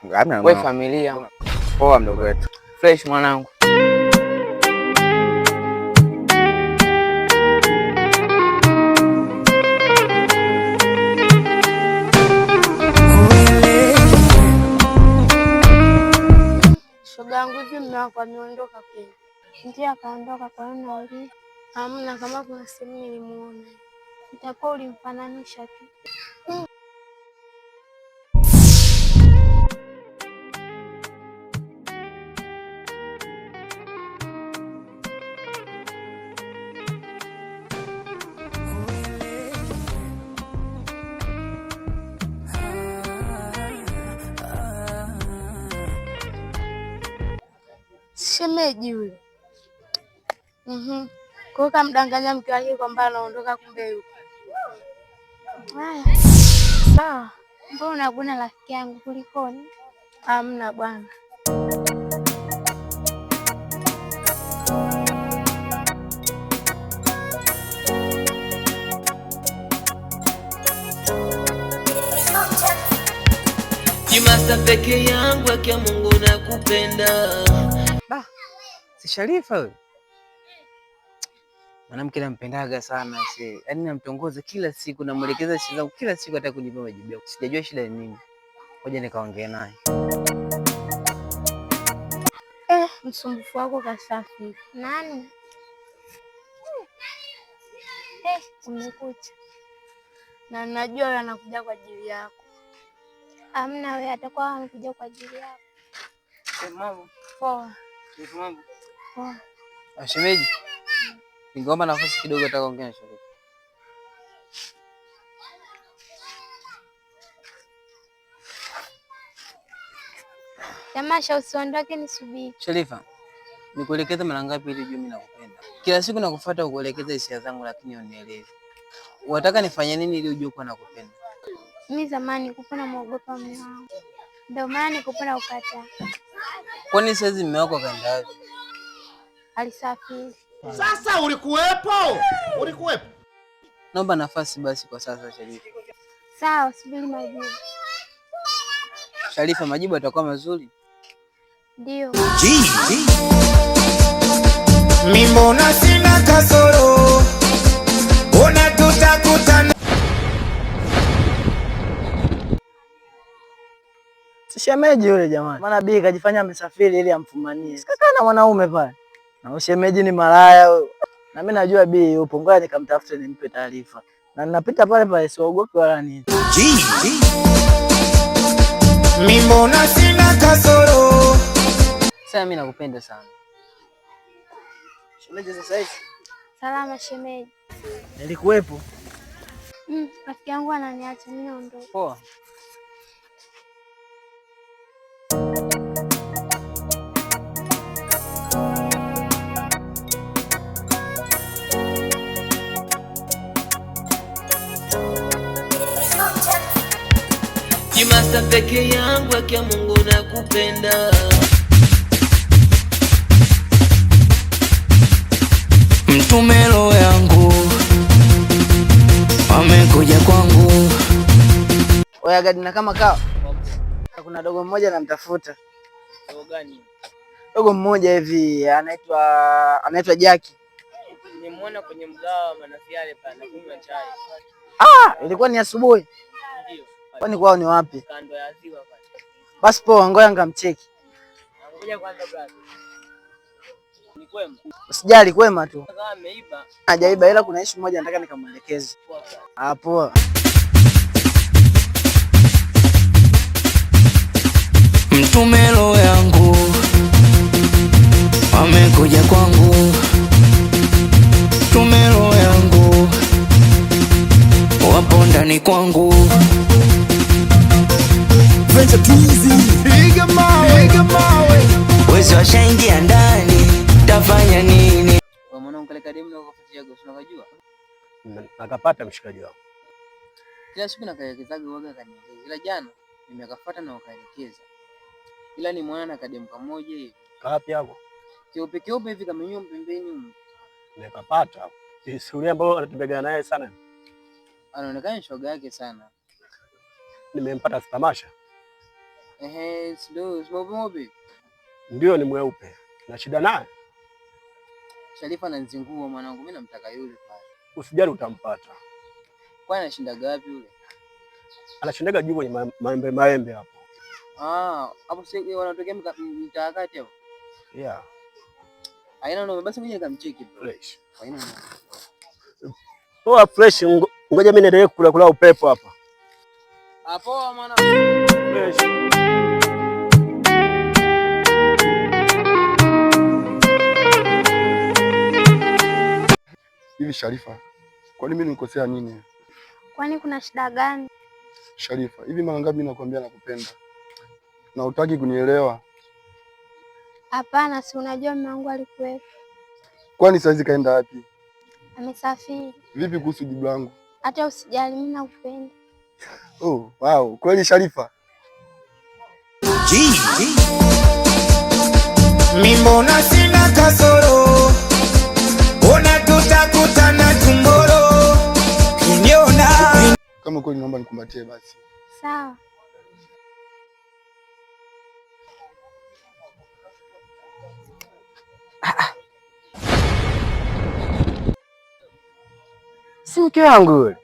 Hamna. Wewe familia. Poa mdogo wetu. Fresh mwanangu. Shoga yangu hivi mume wako ameondoka kweli? Ndio akaondoka, kwa hiyo nauli hamna. Kama kuna sehemu nilimuona, itakuwa ulimfananisha tu. Shemeji yule. Kwa hiyo kamdanganya mke wake kwamba anaondoka, kumbe yuko. Haya. Sawa. Mbona unaguna rafiki yangu, kulikoni? Hamna bwana. Jimasa peke yangu akia Mungu nakupenda. Si Sharifa wewe? Mwanamke nampendaga sana si. Yaani namtongoza kila siku, namuelekeza shida zangu kila siku, hata kunipa majibu yako. Sijajua shida ni nini. Ngoja nikaongea naye. Msumbufu wako kasafi. Nani? Umekucha. Na najua wewe anakuja kwa ajili yako. Hamna, wewe atakuwa amekuja kwa ajili yako. Mambo. Poa. Mambo. Poa. Shemeji. Ningeomba nafasi kidogo, nataka kuongea na Sharifa. Tamasha, usiondoke, nisubiri. Sharifa, nikuelekeze mara ngapi ili ujue mimi nakupenda? Kila siku nakufuata kukuelekeza hisia zangu, lakini unielewi. Unataka nifanye nini ili ujue kwa nakupenda? Mimi zamani nilikuwa namuogopa mume wangu. Ndio maana nilikuwa na ukataa. Kwani sasa mume wako kaenda wapi? Alisafiri. Sasa ulikuwepo? Naomba nafasi basi kwa sasa Sharifa. Sawa, subiri majibu. Sharifa, majibu yatakuwa mazuri. Ndio. Mimi mbona sina kasoro? Mbona tutakutana? Shemeji yule jamani. Maana Bi kajifanya amesafiri ili amfumanie. Sikakaa na mwanaume pale. Na shemeji ni malaya huyo. Na mimi najua Bi yupo. Ngoja nikamtafute nimpe taarifa. Na ninapita pale pale, siogopi wala nini. Mimi mbona sina kasoro? Sasa mimi nakupenda sana. Shemeji sasa hivi. Salama shemeji. Nilikuwepo. Rafiki yangu ananiacha, mimi naondoka. Poa. Jimasa peke yangu akia Mungu nakupenda. Mtume roho yangu amekuja kwangu. Oya gadi na kama kawa. Kuna dogo mmoja namtafuta. Dogo gani? Dogo mmoja hivi anaitwa Jackie. Nimemuona kwenye mgawa wa Manafiale pale anakunywa chai. Ilikuwa ni asubuhi. Ndio. Kwani kwao ni wapi? Kando ya ziwa pale. Basi poa, ngoja ngamcheki. Ngoja kwanza brother. Ni kwema? Usijali, kwema tu. Kama ameiba. Hajaiba, ila kuna issue moja nataka nikamuelekeze. Poa. Mtume roho yangu amekuja kwangu. Mtume roho yangu wapo ndani kwangu. Piga mawe. Wezi washaingia ndani, tafanya nini? Kwa maana unkaleka demu na kufuatia gosi unajua? Nakapata mshikaji wangu. Kila siku nakaelekezaga uoga kanieleza. Ila jana nimekafuata na wakaelekeza. Ila ni mwana na kademu kamoja hivi. Kapi hapo? Kiope hivi kamenywa pembeni huko. Nikapata. Sisi ambao anatembea naye sana. Anaonekana shoga yake sana. Nimempata tamasha. Ndio mweupe. Ndio, ni mweupe. Na shida naye? Sharifa ananizingua mwanangu, mimi namtaka yule pale. Usijali, utampata. Kwani anashinda gapi yule? Anashindaga juu kwenye maembe hapo. Hapo sasa wanatokea mtaakati hapo. Yeah. Haina noma, basi ngoja nikamcheki Fresh. Haina noma. Poa fresh, ngoja mimi niendelee kula upepo hapa. Poa mwana. Fresh. Hivi Sharifa, kwani mimi nikosea nini? Kwani kuna shida gani? Sharifa, hivi mara ngapi mimi nakwambia nakupenda na hutaki kunielewa? Hapana, si unajua mume wangu alikuwepo. Kwani saizi kaenda wapi? Amesafiri. Vipi kuhusu jibu langu? Hata usijali, mimi nakupenda. Oh, wow, kweli Sharifa? Mimi mbona sina kasoro, ona tutakutana tomorrow. Niona Kama kweli naomba nikumbatie basi. Sawa. Si mke wangu yule.